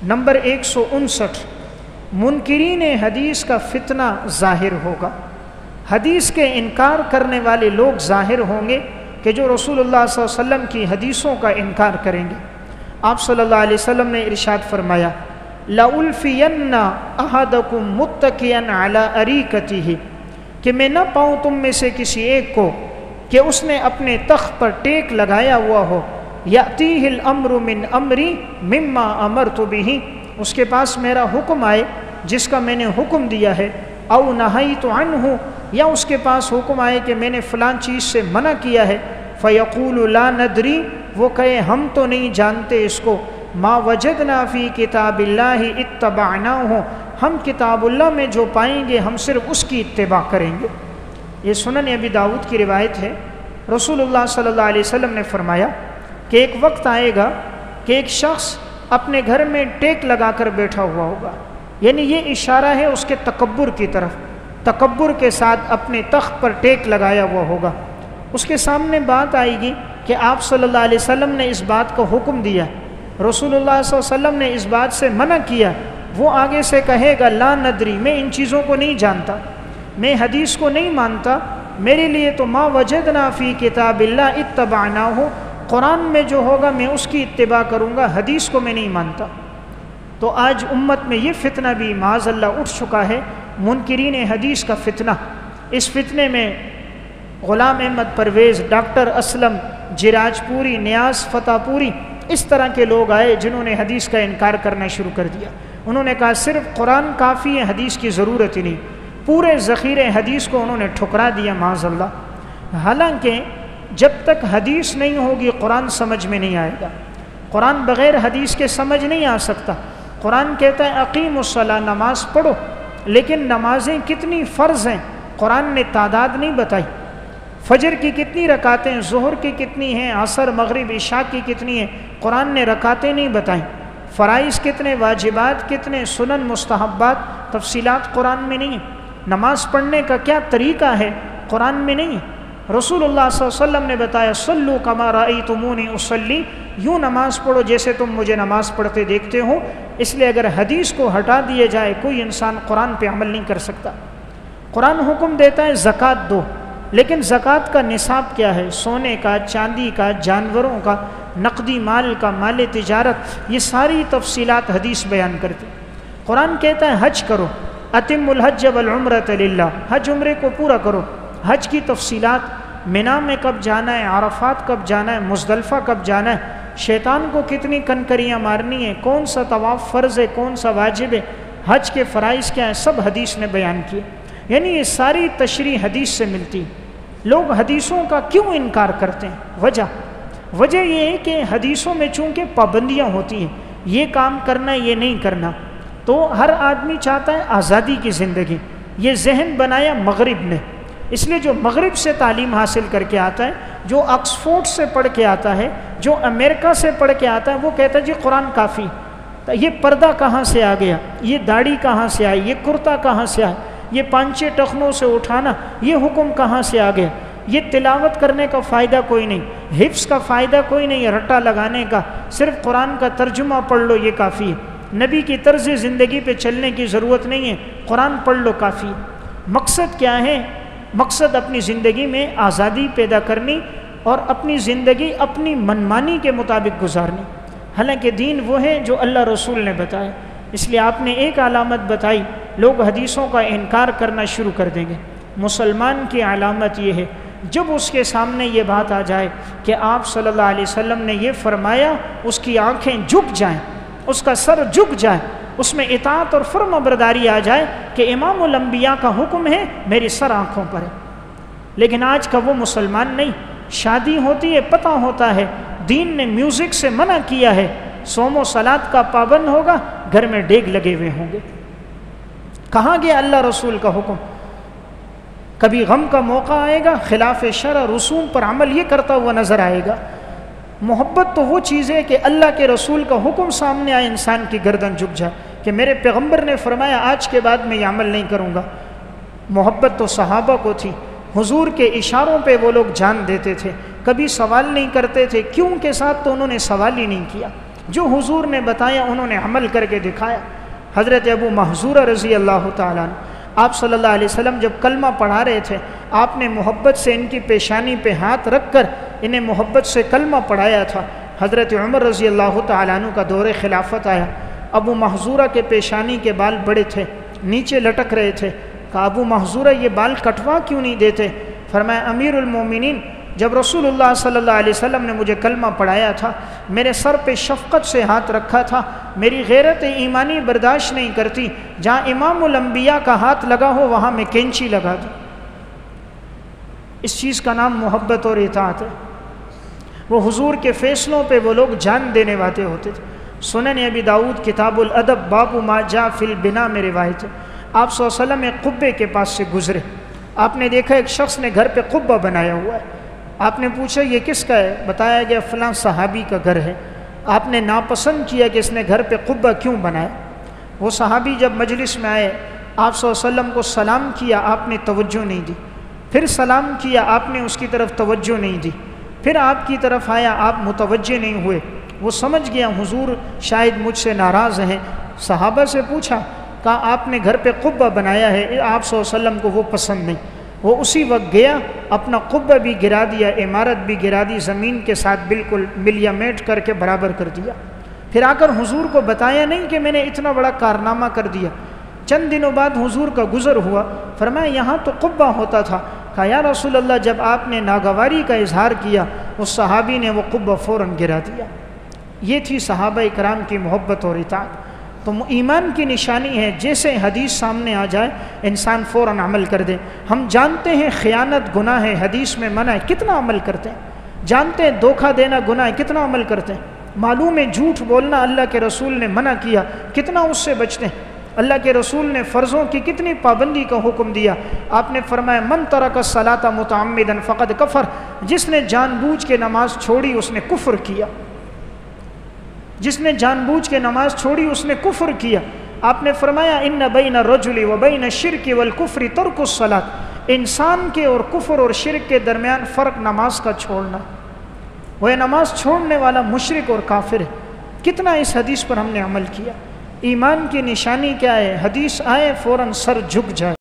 Number 159، منکرین حدیث کا فتنہ ظاہر ہوگا۔ حدیث کے انکار کرنے والے لوگ ظاہر ہوں گے کہ جو رسول اللہ صلی اللہ علیہ وسلم کی حدیثوں کا انکار کریں گے۔ آپ صلی اللہ علیہ وسلم نے ارشاد فرمایا لَأُلْفِيَنَّ أَحَدَكُمْ مُتَّكِئًا عَلَىٰ أَرِيكَتِهِ، کہ میں نہ پاؤں تم میں سے کسی ایک کو کہ اس نے اپنے تخت پر ٹیک لگایا ہوا ہو، يَأْتِيهِ الْأَمْرُ مِنْ أَمْرِي مِمَّا أَمَرْتُ بِهِ، اس کے پاس میرا حکم آئے جس کا میں نے حکم دیا ہے، أَوْ نَهَيْتُ عَنْهُ، یا اس کے پاس حکم آئے کہ میں نے فلان چیز سے منع کیا ہے، فَيَقُولُ لَا نَدْرِي، وہ کہے ہم تو نہیں جانتے اس کو، مَا وَجَدْنَا فِي كِتَابِ اللَّهِ اتَّبَعْنَاهُ، ہم کتاب اللہ میں جو پائیں گے ہم صرف اس کی اتباع کریں گے۔ یہ سنن ابی داؤد کی روایت ہے۔ رسول اللہ صلی اللہ علیہ وسلم نے فرمایا کہ ایک وقت آئے گا کہ ایک شخص اپنے گھر میں ٹیک لگا کر بیٹھا ہوا ہوگا، یعنی یہ اشارہ ہے اس کے تکبر کی طرف، تکبر کے ساتھ اپنے تخت پر ٹیک لگایا ہوا ہوگا۔ اس کے سامنے بات آئے گی کہ آپ صلی اللہ علیہ وسلم نے اس بات کا حکم دیا، رسول اللہ صلی اللہ علیہ وسلم نے اس بات سے منع کیا، وہ آگے سے کہے گا لا ندری، میں ان چیزوں کو نہیں جانتا، میں حدیث کو نہیں مانتا، میرے لیے تو ما وجدنا فی کتاب اللہ اتبعناہ، قرآن میں جو ہوگا میں اس کی اتباع کروں گا، حدیث کو میں نہیں مانتا۔ تو آج امت میں یہ فتنہ بھی معاذ اللہ اٹھ چکا ہے، منکرین حدیث کا فتنہ۔ اس فتنے میں غلام احمد پرویز، ڈاکٹر اسلم، جراج پوری، نیاز فتح پوری، اس طرح کے لوگ آئے جنہوں نے حدیث کا انکار کرنا شروع کر دیا۔ انہوں نے کہا صرف قرآن کافی ہے، حدیث کی ضرورت ہی نہیں، پورے ذخیرے حدیث کو انہوں نے ٹھکرا دیا معاذ اللہ۔ حالانکہ جب تک حدیث نہیں ہوگی قرآن سمجھ میں نہیں آئے گا، قرآن بغیر حدیث کے سمجھ نہیں آ سکتا۔ قرآن کہتا ہے اقیم الصلاۃ، نماز پڑھو، لیکن نمازیں کتنی فرض ہیں قرآن نے تعداد نہیں بتائی، فجر کی کتنی رکعتیں، ظہر کی کتنی ہیں، عصر مغرب عشاء کی کتنی ہیں، قرآن نے رکعتیں نہیں بتائیں، فرائض کتنے، واجبات کتنے، سنن مستحبات، تفصیلات قرآن میں نہیں ہیں، نماز پڑھنے کا کیا طریقہ ہے قرآن میں نہیں ہے۔ رسول اللہ صلی اللہ علیہ وسلم نے بتایا صلو کما رأیتمونی اصلی، یوں نماز پڑھو جیسے تم مجھے نماز پڑھتے دیکھتے ہو۔ اس لیے اگر حدیث کو ہٹا دیا جائے کوئی انسان قرآن پہ عمل نہیں کر سکتا۔ قرآن حکم دیتا ہے زکوٰۃ دو، لیکن زکوٰۃ کا نصاب کیا ہے، سونے کا، چاندی کا، جانوروں کا، نقدی مال کا، مال تجارت، یہ ساری تفصیلات حدیث بیان کرتی۔ قرآن کہتا ہے حج کرو، اتم الحج والعمرۃ للہ، حج عمرے کو پورا کرو۔ حج کی تفصیلات، مینا میں کب جانا ہے، عرفات کب جانا ہے، مزدلفہ کب جانا ہے، شیطان کو کتنی کنکریاں مارنی ہیں، کون سا طواف فرض ہے، کون سا واجب ہے، حج کے فرائض کیا ہیں، سب حدیث نے بیان کیے۔ یعنی یہ ساری تشریح حدیث سے ملتی۔ لوگ حدیثوں کا کیوں انکار کرتے ہیں؟ وجہ یہ ہے کہ حدیثوں میں چونکہ پابندیاں ہوتی ہیں، یہ کام کرنا یہ نہیں کرنا، تو ہر آدمی چاہتا ہے آزادی کی زندگی۔ یہ ذہن بنایا مغرب نے، اس لیے جو مغرب سے تعلیم حاصل کر کے آتا ہے، جو آکسفورڈ سے پڑھ کے آتا ہے، جو امریکہ سے پڑھ کے آتا ہے، وہ کہتا ہے جی قرآن کافی۔ تو یہ پردہ کہاں سے آ گیا، یہ داڑھی کہاں سے آئی، یہ کرتا کہاں سے آیا، یہ پانچے ٹخنوں سے اٹھانا یہ حکم کہاں سے آ گیا، یہ تلاوت کرنے کا فائدہ کوئی نہیں، حفظ کا فائدہ کوئی نہیں، رٹا لگانے کا، صرف قرآن کا ترجمہ پڑھ لو یہ کافی ہے، نبی کی طرز زندگی پہ چلنے کی ضرورت نہیں ہے، قرآن پڑھ لو کافی ہے۔ مقصد کیا ہے؟ مقصد اپنی زندگی میں آزادی پیدا کرنی اور اپنی زندگی اپنی منمانی کے مطابق گزارنی۔ حالانکہ دین وہ ہے جو اللہ رسول نے بتایا۔ اس لیے آپ نے ایک علامت بتائی، لوگ حدیثوں کا انکار کرنا شروع کر دیں گے۔ مسلمان کی علامت یہ ہے جب اس کے سامنے یہ بات آ جائے کہ آپ صلی اللہ علیہ وسلم نے یہ فرمایا، اس کی آنکھیں جھک جائیں، اس کا سر جھک جائے، اس میں اطاعت اور فرما برداری آ جائے کہ امام الانبیاء کا حکم ہے، میری سر آنکھوں پر ہے۔ لیکن آج کا وہ مسلمان نہیں، شادی ہوتی ہے پتہ ہوتا ہے دین نے میوزک سے منع کیا ہے، صوم و صلات کا پابند ہوگا، گھر میں ڈیگ لگے ہوئے ہوں گے۔ کہاں گیا اللہ رسول کا حکم؟ کبھی غم کا موقع آئے گا خلاف شرع رسوم پر عمل یہ کرتا ہوا نظر آئے گا۔ محبت تو وہ چیز ہے کہ اللہ کے رسول کا حکم سامنے آئے انسان کی گردن جھک جائے کہ میرے پیغمبر نے فرمایا آج کے بعد میں یہ عمل نہیں کروں گا۔ محبت تو صحابہ کو تھی، حضور کے اشاروں پہ وہ لوگ جان دیتے تھے، کبھی سوال نہیں کرتے تھے، کیوں کے ساتھ تو انہوں نے سوال ہی نہیں کیا۔ جو حضور نے بتایا انہوں نے عمل کر کے دکھایا۔ حضرت ابو محذورہ رضی اللہ تعالیٰ عنہ، آپ صلی اللہ علیہ وسلم جب کلمہ پڑھا رہے تھے، آپ نے محبت سے ان کی پیشانی پہ ہاتھ رکھ کر انہیں محبت سے کلمہ پڑھایا تھا۔ حضرت عمر رضی اللہ تعالیٰ عنہ کا دور خلافت آیا، ابو محذورہ کے پیشانی کے بال بڑے تھے، نیچے لٹک رہے تھے۔ کہا ابو محذورہ یہ بال کٹوا کیوں نہیں دیتے؟ فرمایا امیر المومنین، جب رسول اللہ صلی اللہ علیہ وسلم نے مجھے کلمہ پڑھایا تھا، میرے سر پہ شفقت سے ہاتھ رکھا تھا، میری غیرت ایمانی برداشت نہیں کرتی جہاں امام الانبیاء کا ہاتھ لگا ہو وہاں میں کینچی لگا دوں۔ اس چیز کا نام محبت اور اطاعت ہے۔ وہ حضور کے فیصلوں پہ وہ لوگ جان دینے والے ہوتے تھے۔ سنن ابی داؤد کتاب الادب باب ما جاء فی البناء میں روایت ہے، آپ صلی اللہ علیہ وسلم ایک قبے کے پاس سے گزرے، آپ نے دیکھا ایک شخص نے گھر پہ قبہ بنایا ہوا ہے۔ آپ نے پوچھا یہ کس کا ہے؟ بتایا گیا فلاں صحابی کا گھر ہے۔ آپ نے ناپسند کیا کہ اس نے گھر پہ قبہ کیوں بنایا۔ وہ صحابی جب مجلس میں آئے، آپ صلی اللہ علیہ وسلم کو سلام کیا، آپ نے توجہ نہیں دی، پھر سلام کیا، آپ نے اس کی طرف توجہ نہیں دی، پھر آپ کی طرف آیا، آپ متوجہ نہیں ہوئے۔ وہ سمجھ گیا حضور شاید مجھ سے ناراض ہیں۔ صحابہ سے پوچھا، کہا آپ نے گھر پہ قبہ بنایا ہے، آپ صلی اللہ علیہ وسلم کو وہ پسند نہیں۔ وہ اسی وقت گیا، اپنا قبہ بھی گرا دیا، عمارت بھی گرا دی، زمین کے ساتھ بالکل ملیا میٹ کر کے برابر کر دیا۔ پھر آ کر حضور کو بتایا نہیں کہ میں نے اتنا بڑا کارنامہ کر دیا۔ چند دنوں بعد حضور کا گزر ہوا، فرمایا یہاں تو قبہ ہوتا تھا۔ کہا یا رسول اللہ، جب آپ نے ناگواری کا اظہار کیا اس صحابی نے وہ قبہ فوراً گرا دیا۔ یہ تھی صحابہ کرام کی محبت اور اطاعت۔ تو ایمان کی نشانی ہے جیسے حدیث سامنے آ جائے انسان فوراً عمل کر دے۔ ہم جانتے ہیں خیانت گناہ ہے، حدیث میں منع ہے، کتنا عمل کرتے ہیں؟ جانتے ہیں دھوکہ دینا گناہ ہے، کتنا عمل کرتے ہیں؟ معلوم ہے جھوٹ بولنا اللہ کے رسول نے منع کیا، کتنا اس سے بچتے ہیں؟ اللہ کے رسول نے فرضوں کی کتنی پابندی کا حکم دیا۔ آپ نے فرمایا من ترک الصلاۃ متعمدا فقد کفر، جس نے جان بوجھ کے نماز چھوڑی اس نے کفر کیا، جس نے جان بوجھ کے نماز چھوڑی اس نے کفر کیا۔ آپ نے فرمایا ان بین الرجل و بین الشرک والکفر ترک الصلاۃ، انسان کے اور کفر اور شرک کے درمیان فرق نماز کا چھوڑنا۔ وہ نماز چھوڑنے والا مشرک اور کافر ہے۔ کتنا اس حدیث پر ہم نے عمل کیا۔ ایمان کی نشانی کیا ہے؟ حدیث آئے فوراً سر جھک جائے۔